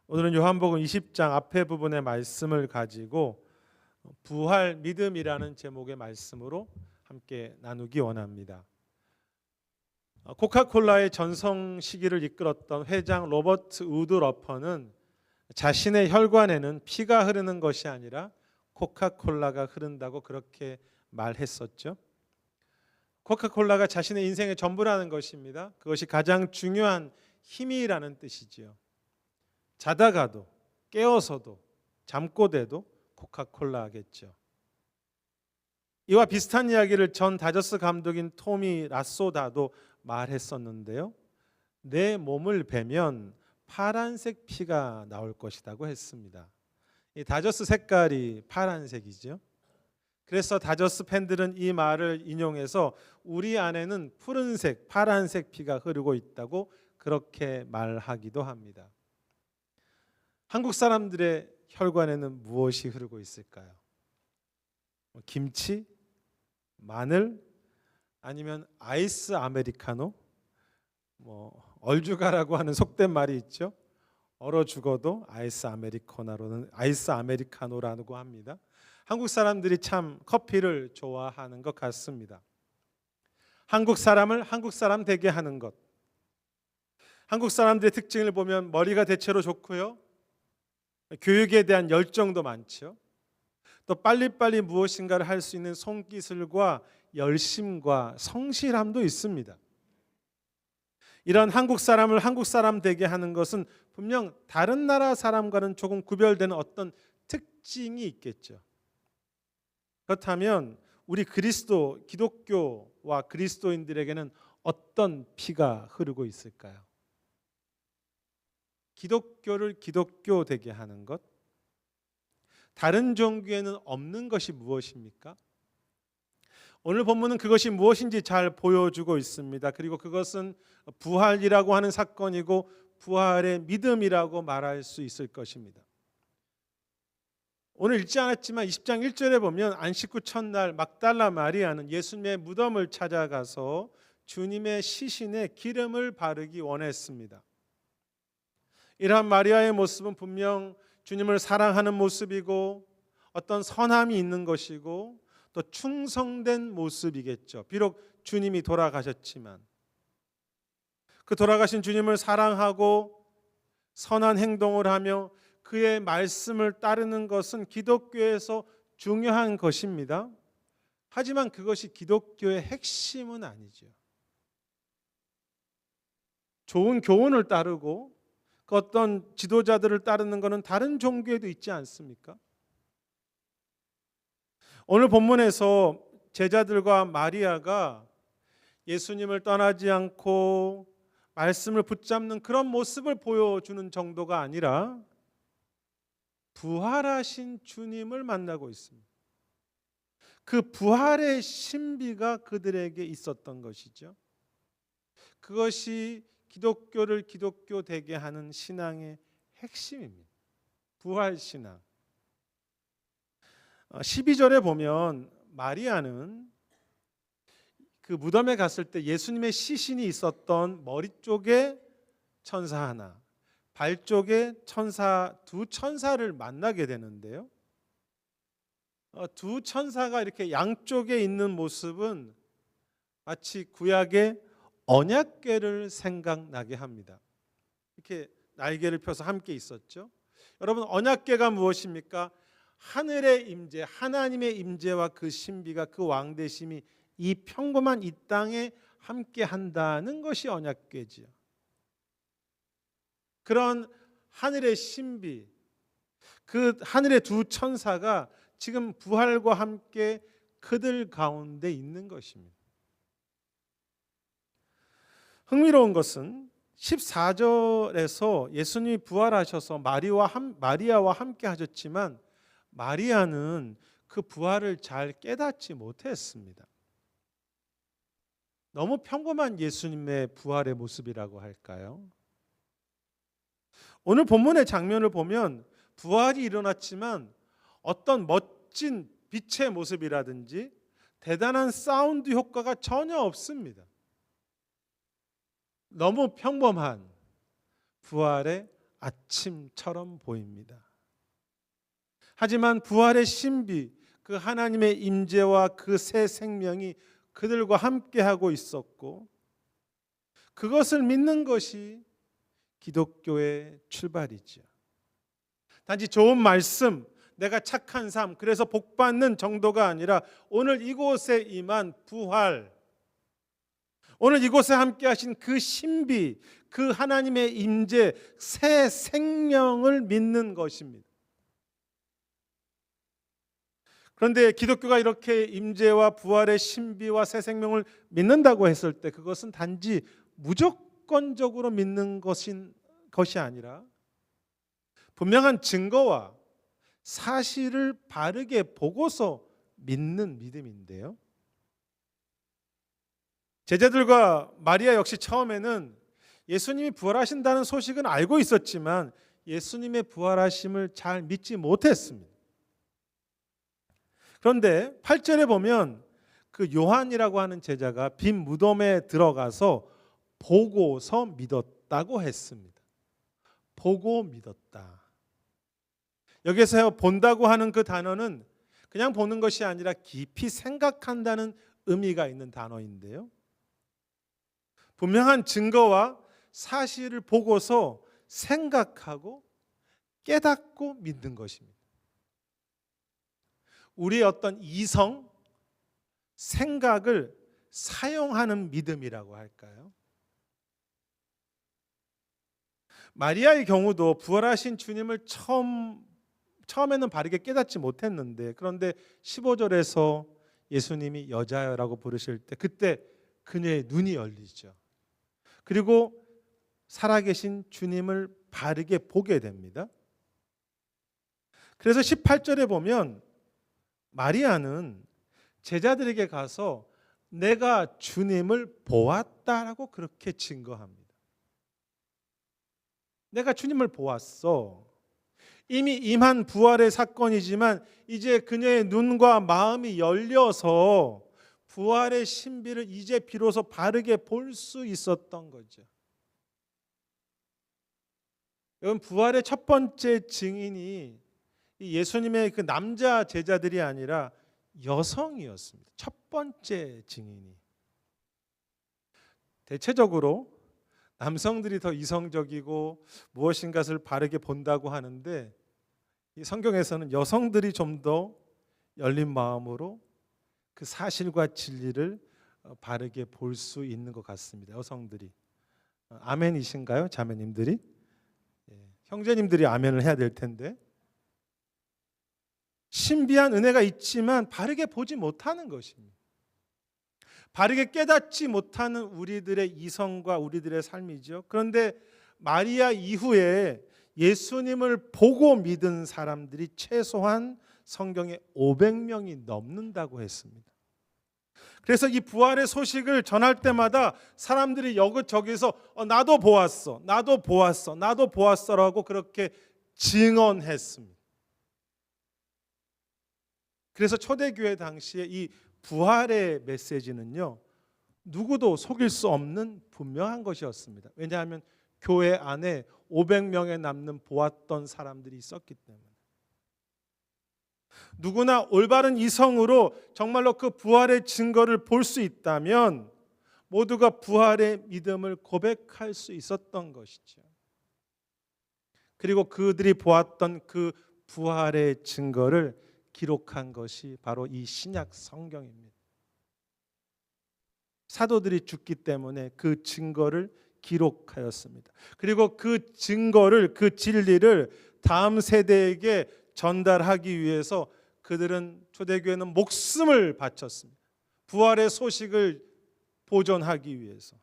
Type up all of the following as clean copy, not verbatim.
오늘은 요한복음 20장 앞에 부분의 말씀을 가지고 부활 믿음이라는 제목의 말씀으로 함께 나누기 원합니다. 코카콜라의 전성 시기를 이끌었던 회장 로버트 우드러퍼는 자신의 혈관에는 피가 흐르는 것이 아니라 코카콜라가 흐른다고 그렇게 말했었죠. 코카콜라가 자신의 인생의 전부라는 것입니다. 그것이 가장 중요한 힘이라는 뜻이지요. 자다가도 깨어서도 잠꼬대도 코카콜라겠죠. 이와 비슷한 이야기를 전 다저스 감독인 토미 라소다도 말했었는데요. 내 몸을 베면 파란색 피가 나올 것이라고 했습니다. 이 다저스 색깔이 파란색이죠. 그래서 다저스 팬들은 이 말을 인용해서 우리 안에는 푸른색, 파란색 피가 흐르고 있다고 그렇게 말하기도 합니다. 한국 사람들의 혈관에는 무엇이 흐르고 있을까요? 김치? 마늘? 아니면 아이스 아메리카노? 얼죽아라고 하는 속된 말이 있죠. 얼어 죽어도 아이스 아메리카노라고 합니다. 한국 사람들이 참 커피를 좋아하는 것 같습니다. 한국 사람을 한국 사람 되게 하는 것. 한국 사람들의 특징을 보면 머리가 대체로 좋고요. 교육에 대한 열정도 많죠. 또 빨리빨리 무엇인가를 할 수 있는 손기술과 열심과 성실함도 있습니다. 이런 한국 사람을 한국 사람 되게 하는 것은 분명 다른 나라 사람과는 조금 구별되는 어떤 특징이 있겠죠. 그렇다면 우리 기독교와 그리스도인들에게는 어떤 피가 흐르고 있을까요? 기독교를 기독교 되게 하는 것, 다른 종교에는 없는 것이 무엇입니까? 오늘 본문은 그것이 무엇인지 잘 보여주고 있습니다. 그리고 그것은 부활이라고 하는 사건이고 부활의 믿음이라고 말할 수 있을 것입니다. 오늘 읽지 않았지만 20장 1절에 보면 안식 후 첫날 막달라 마리아는 예수님의 무덤을 찾아가서 주님의 시신에 기름을 바르기 원했습니다. 이러한 마리아의 모습은 분명 주님을 사랑하는 모습이고 어떤 선함이 있는 것이고 또 충성된 모습이겠죠. 비록 주님이 돌아가셨지만 그 돌아가신 주님을 사랑하고 선한 행동을 하며 그의 말씀을 따르는 것은 기독교에서 중요한 것입니다. 하지만 그것이 기독교의 핵심은 아니죠. 좋은 교훈을 따르고 그 어떤 지도자들을 따르는 것은 다른 종교에도 있지 않습니까? 오늘 본문에서 제자들과 마리아가 예수님을 떠나지 않고 말씀을 붙잡는 그런 모습을 보여주는 정도가 아니라 부활하신 주님을 만나고 있습니다. 그 부활의 신비가 그들에게 있었던 것이죠. 그것이 기독교를 기독교 되게 하는 신앙의 핵심입니다. 부활신앙. 12절에 보면 마리아는 그 무덤에 갔을 때 예수님의 시신이 있었던 머리 쪽에 천사 하나, 발 쪽에 두 천사를 만나게 되는데요. 두 천사가 이렇게 양쪽에 있는 모습은 마치 구약의 언약궤를 생각나게 합니다. 이렇게 날개를 펴서 함께 있었죠. 여러분, 언약궤가 무엇입니까? 하늘의 임재, 하나님의 임재와 그 신비가 그 왕대심이 이 평범한 이 땅에 함께 한다는 것이 언약궤지요. 그런 하늘의 신비, 그 하늘의 두 천사가 지금 부활과 함께 그들 가운데 있는 것입니다. 흥미로운 것은 14절에서 예수님이 부활하셔서 마리아와 함께 하셨지만 마리아는 그 부활을 잘 깨닫지 못했습니다. 너무 평범한 예수님의 부활의 모습이라고 할까요? 오늘 본문의 장면을 보면 부활이 일어났지만 어떤 멋진 빛의 모습이라든지 대단한 사운드 효과가 전혀 없습니다. 너무 평범한 부활의 아침처럼 보입니다. 하지만 부활의 신비, 그 하나님의 임재와 그 새 생명이 그들과 함께하고 있었고, 그것을 믿는 것이 기독교의 출발이죠. 단지 좋은 말씀, 내가 착한 삶, 그래서 복받는 정도가 아니라 오늘 이곳에 임한 부활, 오늘 이곳에 함께 하신 그 신비, 그 하나님의 임재, 새 생명을 믿는 것입니다. 그런데 기독교가 이렇게 임재와 부활의 신비와 새 생명을 믿는다고 했을 때 그것은 단지 무조건적으로 믿는 것이 아니라 분명한 증거와 사실을 바르게 보고서 믿는 믿음인데요. 제자들과 마리아 역시 처음에는 예수님이 부활하신다는 소식은 알고 있었지만 예수님의 부활하심을 잘 믿지 못했습니다. 그런데 8절에 보면 그 요한이라고 하는 제자가 빈 무덤에 들어가서 보고서 믿었다고 했습니다. 보고 믿었다. 여기서 본다고 하는 그 단어는 그냥 보는 것이 아니라 깊이 생각한다는 의미가 있는 단어인데요. 분명한 증거와 사실을 보고서 생각하고 깨닫고 믿는 것입니다. 우리의 어떤 이성, 생각을 사용하는 믿음이라고 할까요? 마리아의 경우도 부활하신 주님을 처음에는 바르게 깨닫지 못했는데, 그런데 15절에서 예수님이 여자라고 부르실 때 그때 그녀의 눈이 열리죠. 그리고 살아계신 주님을 바르게 보게 됩니다. 그래서 18절에 보면 마리아는 제자들에게 가서 내가 주님을 보았다라고 그렇게 증거합니다. 내가 주님을 보았어. 이미 임한 부활의 사건이지만 이제 그녀의 눈과 마음이 열려서 부활의 신비를 이제 비로소 바르게 볼 수 있었던 거죠. 여러분, 부활의 첫 번째 증인이 예수님의 그 남자 제자들이 아니라 여성이었습니다. 첫 번째 증인이. 대체적으로 남성들이 더 이성적이고 무엇인가를 바르게 본다고 하는데, 이 성경에서는 여성들이 좀 더 열린 마음으로 그 사실과 진리를 바르게 볼 수 있는 것 같습니다. 여성들이. 아멘이신가요? 자매님들이? 형제님들이 아멘을 해야 될 텐데. 신비한 은혜가 있지만 바르게 보지 못하는 것입니다. 바르게 깨닫지 못하는 우리들의 이성과 우리들의 삶이죠. 그런데 마리아 이후에 예수님을 보고 믿은 사람들이 최소한 성경에 500명이 넘는다고 했습니다. 그래서 이 부활의 소식을 전할 때마다 사람들이 여기저기서 나도 보았어, 나도 보았어, 나도 보았어라고 그렇게 증언했습니다. 그래서 초대교회 당시에 이 부활의 메시지는요, 누구도 속일 수 없는 분명한 것이었습니다. 왜냐하면 교회 안에 500명에 남는 보았던 사람들이 있었기 때문에. 누구나 올바른 이성으로 정말로 그 부활의 증거를 볼 수 있다면 모두가 부활의 믿음을 고백할 수 있었던 것이죠. 그리고 그들이 보았던 그 부활의 증거를 기록한 것이 바로 이 신약 성경입니다. 사도들이 죽기 때문에 그 증거를 기록하였습니다. 그리고 그 증거를, 그 진리를 다음 세대에게 전달하기 위해서 그들은, 초대교회는 목숨을 바쳤습니다. 부활의 소식을 보존하기 위해서.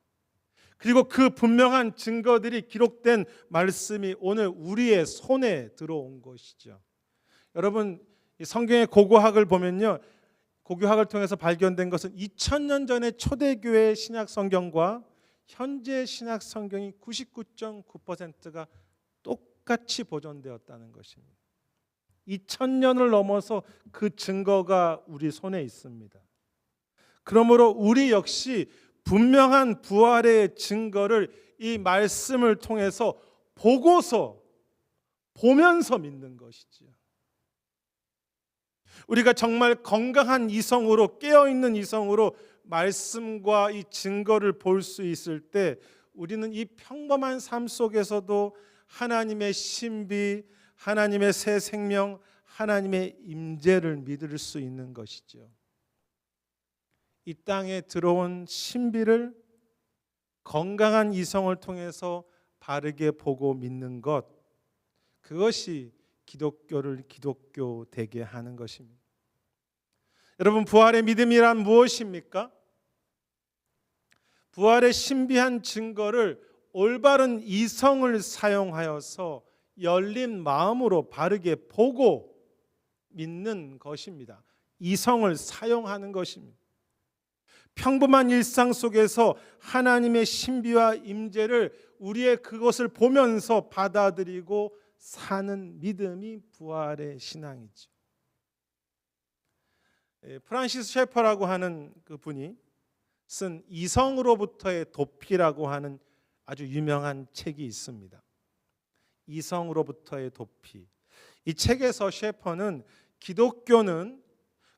그리고 그 분명한 증거들이 기록된 말씀이 오늘 우리의 손에 들어온 것이죠. 여러분, 이 성경의 고고학을 보면요, 고고학을 통해서 발견된 것은 2000년 전의 초대교회 신약 성경과 현재 신약 성경이 99.9%가 똑같이 보존되었다는 것입니다. 2000년을 넘어서 그 증거가 우리 손에 있습니다. 그러므로 우리 역시 분명한 부활의 증거를 이 말씀을 통해서 보고서 보면서 믿는 것이지요. 우리가 정말 건강한 이성으로, 깨어있는 이성으로 말씀과 이 증거를 볼 수 있을 때 우리는 이 평범한 삶 속에서도 하나님의 신비, 하나님의 새 생명, 하나님의 임재를 믿을 수 있는 것이죠. 이 땅에 들어온 신비를 건강한 이성을 통해서 바르게 보고 믿는 것, 그것이 기독교를 기독교 되게 하는 것입니다. 여러분, 부활의 믿음이란 무엇입니까? 부활의 신비한 증거를 올바른 이성을 사용하여서 열린 마음으로 바르게 보고 믿는 것입니다. 이성을 사용하는 것입니다. 평범한 일상 속에서 하나님의 신비와 임재를 우리의 그것을 보면서 받아들이고 사는 믿음이 부활의 신앙이죠. 프란시스 셰퍼라고 하는 그 분이 쓴 이성으로부터의 도피라고 하는 아주 유명한 책이 있습니다. 이성으로부터의 도피. 이 책에서 셰퍼는 기독교는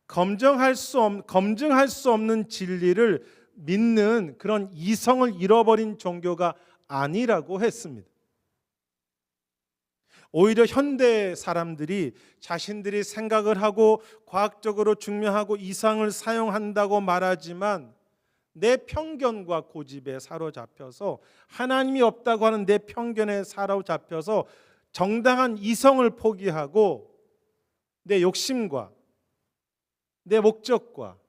검증할 수 없는 진리를 믿는 그런 이성을 잃어버린 종교가 아니라고 했습니다. 오히려 현대 사람들이 자신들이 생각을 하고 과학적으로 증명하고 이성을 사용한다고 말하지만 내 편견과 고집에 사로잡혀서 하나님이 없다고 하는 내 편견에 사로잡혀서 정당한 이성을 포기하고 내 욕심과 내 목적과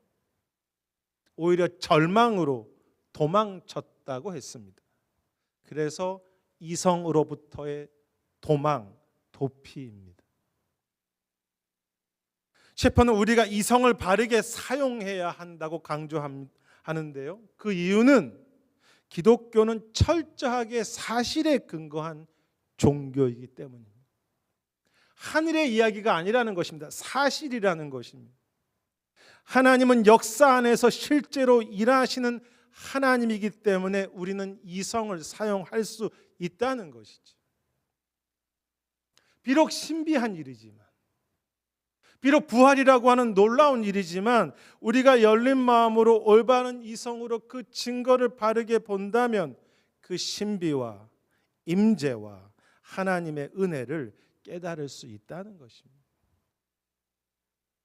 오히려 절망으로 도망쳤다고 했습니다. 그래서 이성으로부터의 도망, 도피입니다. 셰퍼는 우리가 이성을 바르게 사용해야 한다고 강조하는데요. 그 이유는 기독교는 철저하게 사실에 근거한 종교이기 때문입니다. 하늘의 이야기가 아니라는 것입니다. 사실이라는 것입니다. 하나님은 역사 안에서 실제로 일하시는 하나님이기 때문에 우리는 이성을 사용할 수 있다는 것이죠. 비록 신비한 일이지만, 비록 부활이라고 하는 놀라운 일이지만 우리가 열린 마음으로 올바른 이성으로 그 증거를 바르게 본다면 그 신비와 임재와 하나님의 은혜를 깨달을 수 있다는 것입니다.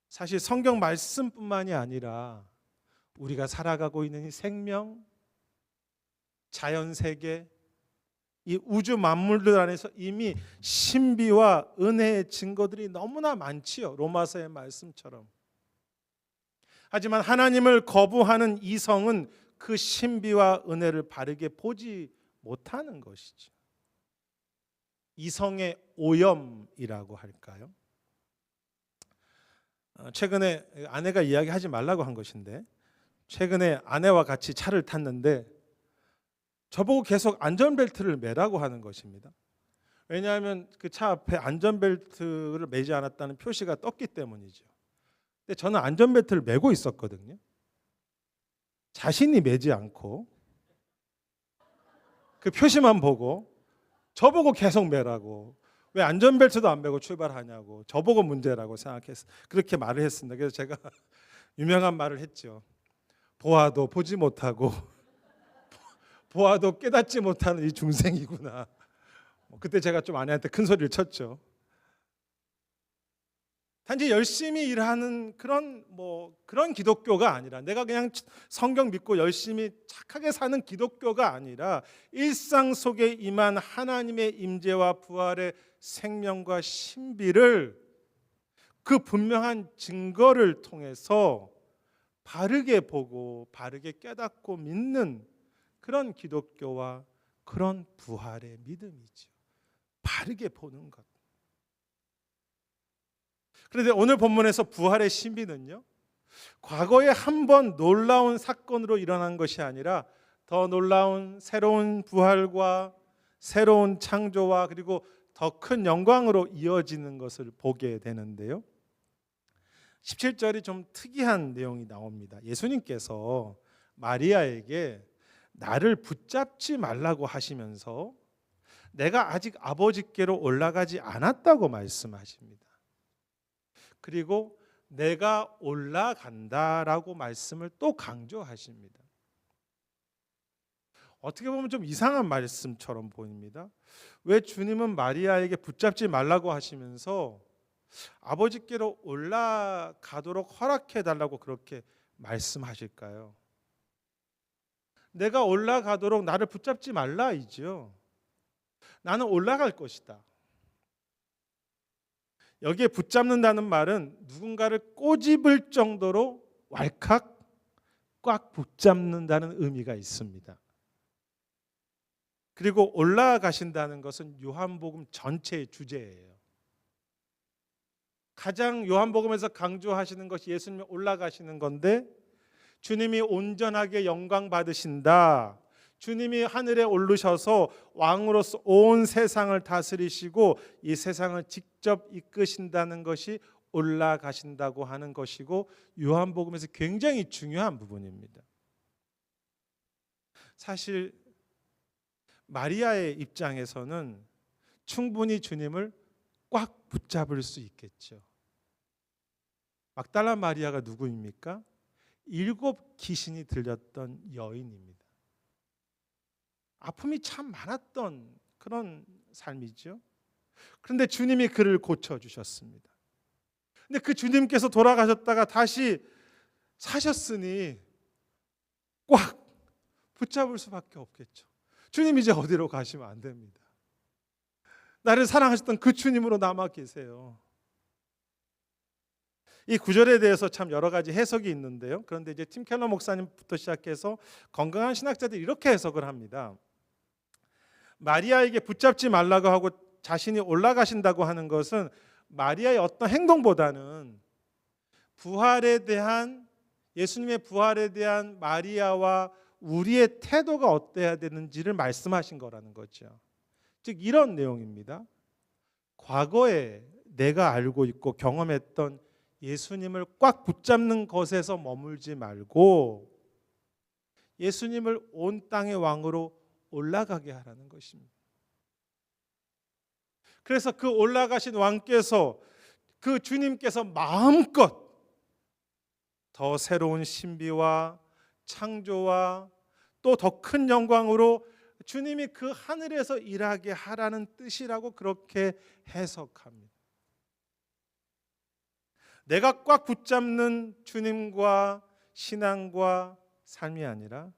사실 성경 말씀뿐만이 아니라 우리가 살아가고 있는 이 생명, 자연세계, 이 우주 만물들 안에서 이미 신비와 은혜의 증거들이 너무나 많지요. 로마서의 말씀처럼. 하지만 하나님을 거부하는 이성은 그 신비와 은혜를 바르게 보지 못하는 것이죠. 이성의 오염이라고 할까요? 최근에 아내가 이야기하지 말라고 한 것인데, 최근에 아내와 같이 차를 탔는데 저보고 계속 안전벨트를 매라고 하는 것입니다. 왜냐하면 그 차 앞에 안전벨트를 매지 않았다는 표시가 떴기 때문이죠. 근데 저는 안전벨트를 매고 있었거든요. 자신이 매지 않고 그 표시만 보고 저보고 계속 매라고, 왜 안전벨트도 안 매고 출발하냐고, 저보고 문제라고 생각했어요. 그렇게 말을 했습니다. 그래서 제가 유명한 말을 했죠. 보아도 보지 못하고 보아도 깨닫지 못하는 이 중생이구나. 그때 제가 좀 아내한테 큰 소리를 쳤죠. 단지 열심히 일하는 그런 기독교가 아니라, 내가 그냥 성경 믿고 열심히 착하게 사는 기독교가 아니라 일상 속에 임한 하나님의 임재와 부활의 생명과 신비를 그 분명한 증거를 통해서 바르게 보고 바르게 깨닫고 믿는 그런 기독교와 그런 부활의 믿음이죠. 바르게 보는 것. 그런데 오늘 본문에서 부활의 신비는요, 과거에 한 번 놀라운 사건으로 일어난 것이 아니라 더 놀라운 새로운 부활과 새로운 창조와 그리고 더 큰 영광으로 이어지는 것을 보게 되는데요. 17절이 좀 특이한 내용이 나옵니다. 예수님께서 마리아에게 나를 붙잡지 말라고 하시면서 내가 아직 아버지께로 올라가지 않았다고 말씀하십니다. 그리고 내가 올라간다라고 말씀을 또 강조하십니다. 어떻게 보면 좀 이상한 말씀처럼 보입니다. 왜 주님은 마리아에게 붙잡지 말라고 하시면서 아버지께로 올라가도록 허락해 달라고 그렇게 말씀하실까요? 내가 올라가도록 나를 붙잡지 말라이죠. 나는 올라갈 것이다. 여기에 붙잡는다는 말은 누군가를 꼬집을 정도로 왈칵 꽉 붙잡는다는 의미가 있습니다. 그리고 올라가신다는 것은 요한복음 전체의 주제예요. 가장 요한복음에서 강조하시는 것이 예수님이 올라가시는 건데, 주님이 온전하게 영광 받으신다. 주님이 하늘에 오르셔서 왕으로서 온 세상을 다스리시고 이 세상을 직접 이끄신다는 것이 올라가신다고 하는 것이고, 요한복음에서 굉장히 중요한 부분입니다. 사실 마리아의 입장에서는 충분히 주님을 꽉 붙잡을 수 있겠죠. 막달라 마리아가 누구입니까? 7 귀신이 들렸던 여인입니다. 아픔이 참 많았던 그런 삶이죠. 그런데 주님이 그를 고쳐주셨습니다. 근데 그 주님께서 돌아가셨다가 다시 사셨으니 꽉 붙잡을 수밖에 없겠죠. 주님 이제 어디로 가시면 안 됩니다. 나를 사랑하셨던 그 주님으로 남아 계세요. 이 구절에 대해서 참 여러 가지 해석이 있는데요. 그런데 이제 팀 켈러 목사님부터 시작해서 건강한 신학자들이 이렇게 해석을 합니다. 마리아에게 붙잡지 말라고 하고 자신이 올라가신다고 하는 것은 마리아의 어떤 행동보다는 부활에 대한, 예수님의 부활에 대한 마리아와 우리의 태도가 어때야 되는지를 말씀하신 거라는 거죠. 즉 이런 내용입니다. 과거에 내가 알고 있고 경험했던 예수님을 꽉 붙잡는 것에서 머물지 말고 예수님을 온 땅의 왕으로 올라가게 하라는 것입니다. 그래서 그 올라가신 왕께서, 그 주님께서 마음껏 더 새로운 신비와 창조와 또 더 큰 영광으로 주님이 그 하늘에서 일하게 하라는 뜻이라고 그렇게 해석합니다. 내가 꽉 붙잡는 주님과 신앙과 삶이 아니라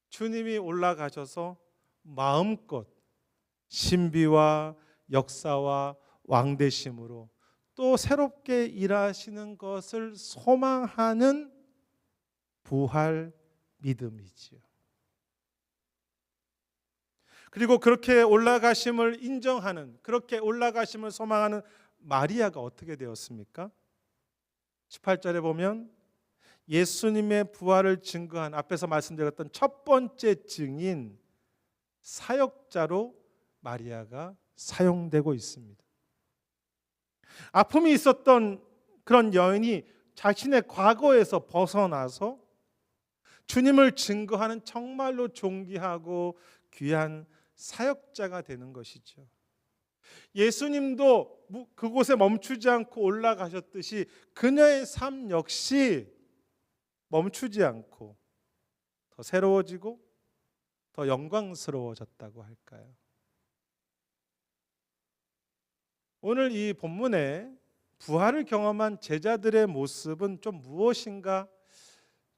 주님이 올라가셔서 마음껏 신비와 역사와 왕되심으로 또 새롭게 일하시는 것을 소망하는 부활 믿음이지요. 그리고 그렇게 올라가심을 인정하는, 그렇게 올라가심을 소망하는 마리아가 어떻게 되었습니까? 18절에 보면 예수님의 부활을 증거한, 앞에서 말씀드렸던 첫 번째 증인 사역자로 마리아가 사용되고 있습니다. 아픔이 있었던 그런 여인이 자신의 과거에서 벗어나서 주님을 증거하는 정말로 존귀하고 귀한 사역자가 되는 것이죠. 예수님도 그곳에 멈추지 않고 올라가셨듯이 그녀의 삶 역시 멈추지 않고 더 새로워지고 더 영광스러워졌다고 할까요? 오늘 이 본문에 부활을 경험한 제자들의 모습은 좀 무엇인가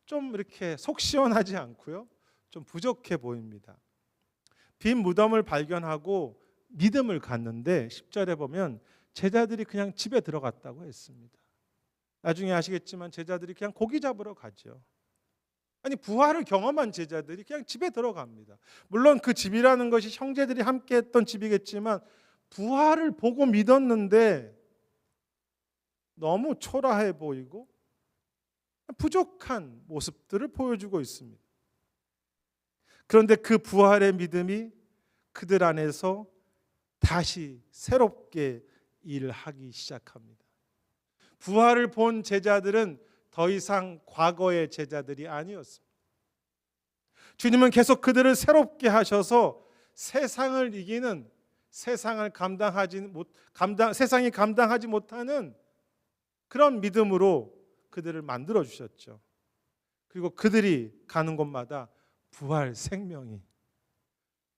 좀 이렇게 속 시원하지 않고요, 좀 부족해 보입니다. 빈 무덤을 발견하고 믿음을 갖는데 10절에 보면 제자들이 그냥 집에 들어갔다고 했습니다. 나중에 아시겠지만 제자들이 그냥 고기 잡으러 가죠. 아니, 부활을 경험한 제자들이 그냥 집에 들어갑니다. 물론 그 집이라는 것이 형제들이 함께 했던 집이겠지만 부활을 보고 믿었는데 너무 초라해 보이고 부족한 모습들을 보여주고 있습니다. 그런데 그 부활의 믿음이 그들 안에서 다시 새롭게 일하기 시작합니다. 부활을 본 제자들은 더 이상 과거의 제자들이 아니었습니다. 주님은 계속 그들을 새롭게 하셔서 세상을 이기는 세상이 감당하지 못하는 그런 믿음으로 그들을 만들어 주셨죠. 그리고 그들이 가는 곳마다 부활 생명이,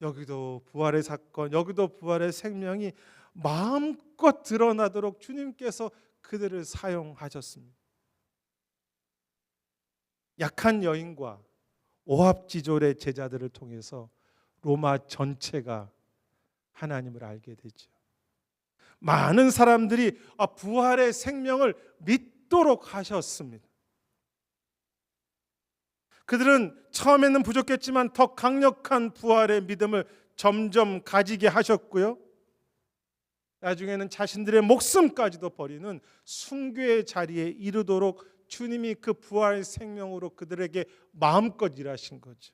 여기도 부활의 사건, 여기도 부활의 생명이 마음껏 드러나도록 주님께서 그들을 사용하셨습니다. 약한 여인과 오합지졸의 제자들을 통해서 로마 전체가 하나님을 알게 되죠. 많은 사람들이 부활의 생명을 믿도록 하셨습니다. 그들은 처음에는 부족했지만 더 강력한 부활의 믿음을 점점 가지게 하셨고요. 나중에는 자신들의 목숨까지도 버리는 순교의 자리에 이르도록 주님이 그 부활의 생명으로 그들에게 마음껏 일하신 거죠.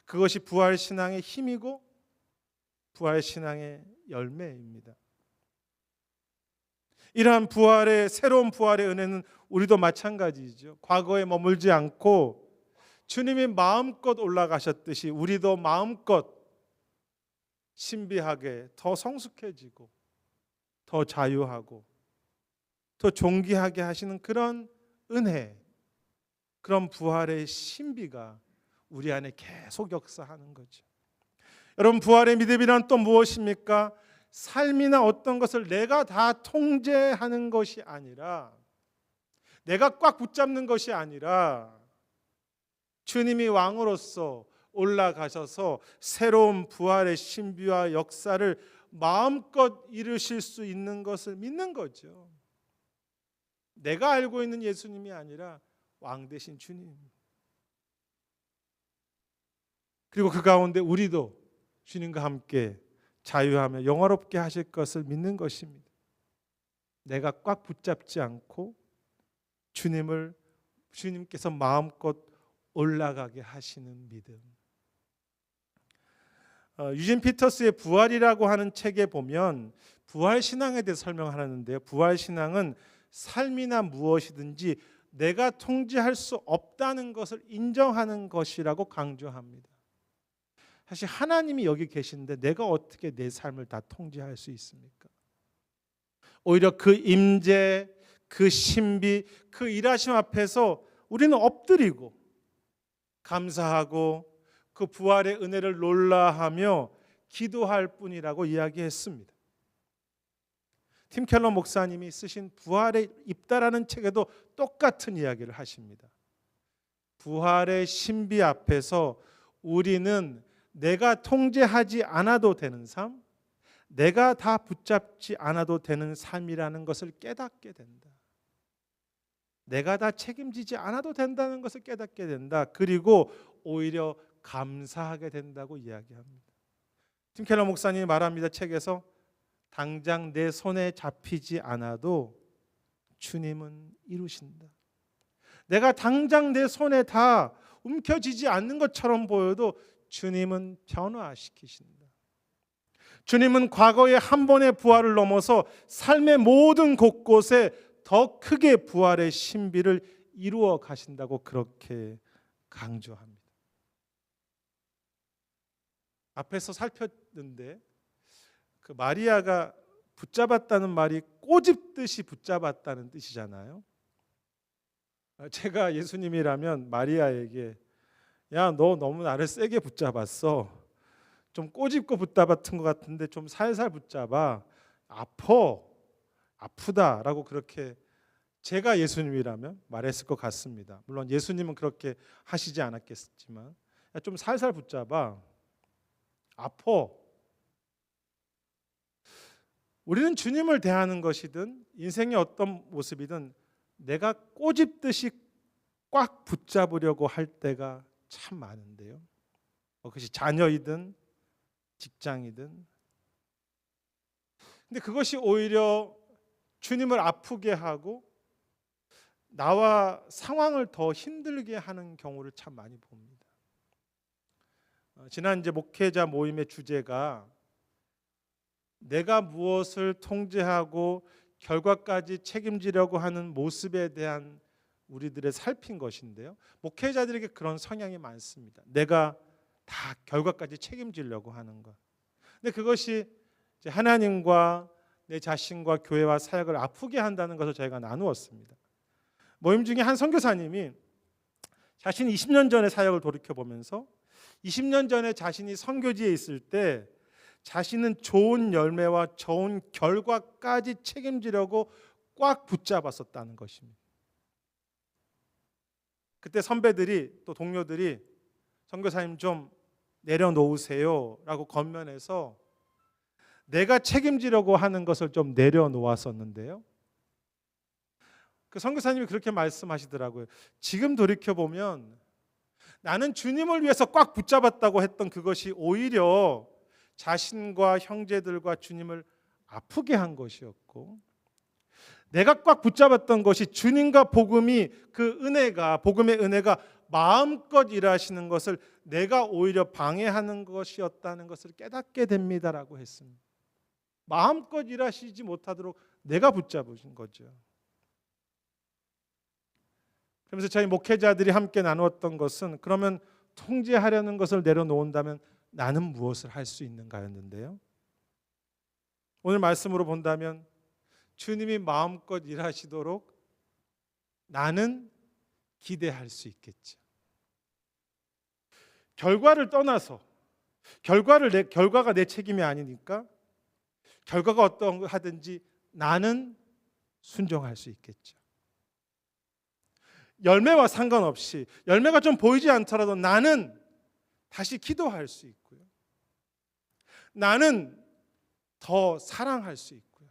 그것이 부활 신앙의 힘이고 부활 신앙의 열매입니다. 이러한 새로운 부활의 은혜는 우리도 마찬가지죠. 과거에 머물지 않고 주님이 마음껏 올라가셨듯이 우리도 마음껏 신비하게 더 성숙해지고 더 자유하고 더 존귀하게 하시는 그런 은혜, 그런 부활의 신비가 우리 안에 계속 역사하는 거죠. 여러분, 부활의 믿음이란 또 무엇입니까? 삶이나 어떤 것을 내가 다 통제하는 것이 아니라, 내가 꽉 붙잡는 것이 아니라 주님이 왕으로서 올라가셔서 새로운 부활의 신비와 역사를 마음껏 이루실 수 있는 것을 믿는 거죠. 내가 알고 있는 예수님이 아니라 왕 되신 주님. 그리고 그 가운데 우리도 주님과 함께 자유하며 영화롭게 하실 것을 믿는 것입니다. 내가 꽉 붙잡지 않고 주님께서 마음껏 올라가게 하시는 믿음. 유진 피터스의 부활이라고 하는 책에 보면 부활 신앙에 대해 설명하는데요. 부활 신앙은 삶이나 무엇이든지 내가 통제할 수 없다는 것을 인정하는 것이라고 강조합니다. 사실 하나님이 여기 계신데 내가 어떻게 내 삶을 다 통제할 수 있습니까? 오히려 그 임재, 그 신비, 그 일하심 앞에서 우리는 엎드리고 감사하고 그 부활의 은혜를 놀라하며 기도할 뿐이라고 이야기했습니다. 팀 켈러 목사님이 쓰신 부활의 입다라는 책에도 똑같은 이야기를 하십니다. 부활의 신비 앞에서 우리는 내가 통제하지 않아도 되는 삶, 내가 다 붙잡지 않아도 되는 삶이라는 것을 깨닫게 된다. 내가 다 책임지지 않아도 된다는 것을 깨닫게 된다. 그리고 오히려 감사하게 된다고 이야기합니다. 팀 켈러 목사님이 말합니다. 책에서 당장 내 손에 잡히지 않아도 주님은 이루신다. 내가 당장 내 손에 다 움켜쥐지 않는 것처럼 보여도 주님은 변화시키신다. 주님은 과거의 한 번의 부활을 넘어서 삶의 모든 곳곳에 더 크게 부활의 신비를 이루어 가신다고 그렇게 강조합니다. 앞에서 살폈는데 그 마리아가 붙잡았다는 말이 꼬집듯이 붙잡았다는 뜻이잖아요. 제가 예수님이라면 마리아에게 야, 너 너무 나를 세게 붙잡았어. 좀 꼬집고 붙잡았던 것 같은데 좀 살살 붙잡아. 아프다라고 그렇게 제가 예수님이라면 말했을 것 같습니다. 물론 예수님은 그렇게 하시지 않았겠지만 야, 좀 살살 붙잡아. 아파. 우리는 주님을 대하는 것이든 인생의 어떤 모습이든 내가 꼬집듯이 꽉 붙잡으려고 할 때가 참 많은데요. 그것이 자녀이든 직장이든. 근데 그것이 오히려 주님을 아프게 하고 나와 상황을 더 힘들게 하는 경우를 참 많이 봅니다. 지난 이제 목회자 모임의 주제가 내가 무엇을 통제하고 결과까지 책임지려고 하는 모습에 대한 우리들의 살핀 것인데요. 목회자들에게 그런 성향이 많습니다. 내가 다 결과까지 책임지려고 하는 것. 근데 그것이 이제 하나님과 내 자신과 교회와 사역을 아프게 한다는 것을 저희가 나누었습니다. 모임 중에 한 선교사님이 자신이 20년 전의 사역을 돌이켜 보면서 20년 전에 자신이 선교지에 있을 때 자신은 좋은 열매와 좋은 결과까지 책임지려고 꽉 붙잡았었다는 것입니다. 그때 선배들이 또 동료들이 선교사님 좀 내려놓으세요 라고 권면해서 내가 책임지려고 하는 것을 좀 내려놓았었는데요. 그 선교사님이 그렇게 말씀하시더라고요. 지금 돌이켜보면 나는 주님을 위해서 꽉 붙잡았다고 했던 그것이 오히려 자신과 형제들과 주님을 아프게 한 것이었고, 내가 꽉 붙잡았던 것이 주님과 복음의 은혜가 마음껏 일하시는 것을 내가 오히려 방해하는 것이었다는 것을 깨닫게 됩니다라고 했습니다. 마음껏 일하시지 못하도록 내가 붙잡으신 거죠. 그러면서 저희 목회자들이 함께 나누었던 것은 그러면 통제하려는 것을 내려놓는다면 나는 무엇을 할 수 있는가였는데요. 오늘 말씀으로 본다면 주님이 마음껏 일하시도록 나는 기대할 수 있겠죠. 결과를 떠나서 결과가 내 책임이 아니니까 결과가 어떠하든지 나는 순종할 수 있겠죠. 열매와 상관없이 열매가 좀 보이지 않더라도 나는 다시 기도할 수 있고요. 나는 더 사랑할 수 있고요.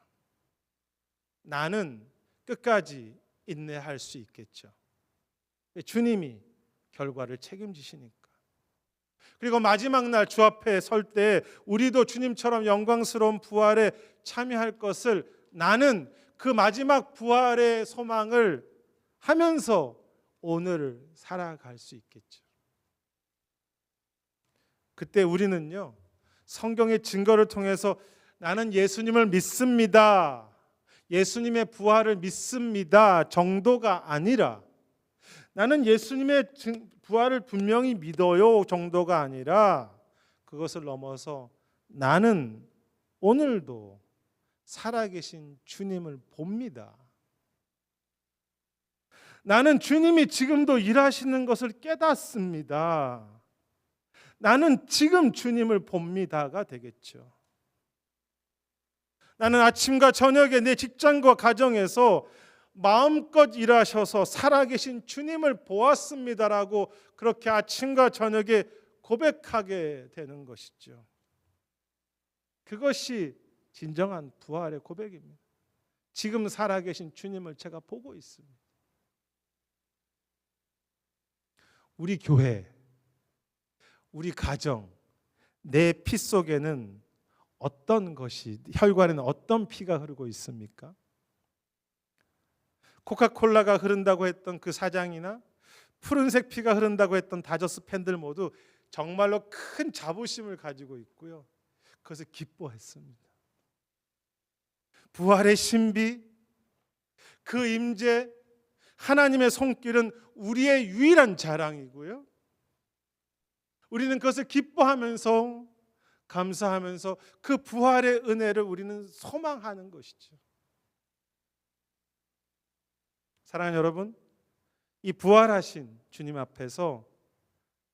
나는 끝까지 인내할 수 있겠죠. 주님이 결과를 책임지시니까. 그리고 마지막 날 주 앞에 설 때 우리도 주님처럼 영광스러운 부활에 참여할 것을 나는 그 마지막 부활의 소망을 하면서 오늘을 살아갈 수 있겠죠. 그때 우리는요, 성경의 증거를 통해서 나는 예수님을 믿습니다, 예수님의 부활을 믿습니다 정도가 아니라, 나는 예수님의 부활을 분명히 믿어요 정도가 아니라, 그것을 넘어서 나는 오늘도 살아계신 주님을 봅니다. 나는 주님이 지금도 일하시는 것을 깨닫습니다. 나는 지금 주님을 봅니다가 되겠죠. 나는 아침과 저녁에 내 직장과 가정에서 마음껏 일하셔서 살아계신 주님을 보았습니다라고 그렇게 아침과 저녁에 고백하게 되는 것이죠. 그것이 진정한 부활의 고백입니다. 지금 살아계신 주님을 제가 보고 있습니다. 우리 교회, 우리 가정, 내 피 속에는 어떤 것이, 혈관에는 어떤 피가 흐르고 있습니까? 코카콜라가 흐른다고 했던 그 사장이나 푸른색 피가 흐른다고 했던 다저스 팬들 모두 정말로 큰 자부심을 가지고 있고요. 그것을 기뻐했습니다. 부활의 신비, 그 임재, 하나님의 손길은 우리의 유일한 자랑이고요. 우리는 그것을 기뻐하면서 감사하면서 그 부활의 은혜를 우리는 소망하는 것이죠. 사랑하는 여러분, 이 부활하신 주님 앞에서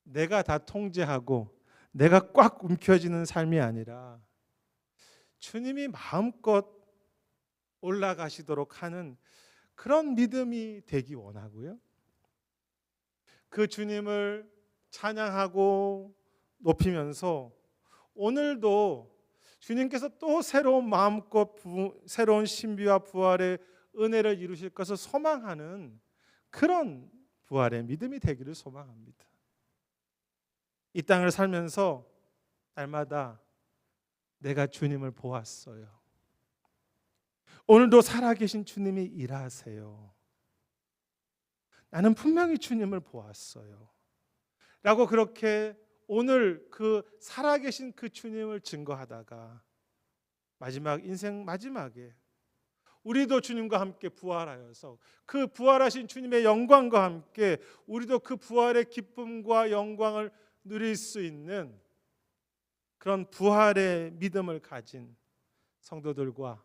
내가 다 통제하고 내가 꽉 움켜쥐는 삶이 아니라 주님이 마음껏 올라가시도록 하는 그런 믿음이 되기 원하고요. 그 주님을 찬양하고 높이면서 오늘도 주님께서 또 새로운 마음껏 새로운 신비와 부활의 은혜를 이루실 것을 소망하는 그런 부활의 믿음이 되기를 소망합니다. 이 땅을 살면서 날마다 내가 주님을 보았어요. 오늘도 살아계신 주님이 일하세요. 나는 분명히 주님을 보았어요. 라고 그렇게 오늘 그 살아계신 그 주님을 증거하다가 인생 마지막에 우리도 주님과 함께 부활하여서 그 부활하신 주님의 영광과 함께 우리도 그 부활의 기쁨과 영광을 누릴 수 있는 그런 부활의 믿음을 가진 성도들과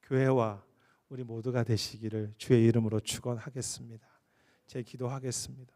교회와 우리 모두가 되시기를 주의 이름으로 축원하겠습니다. 제 기도하겠습니다.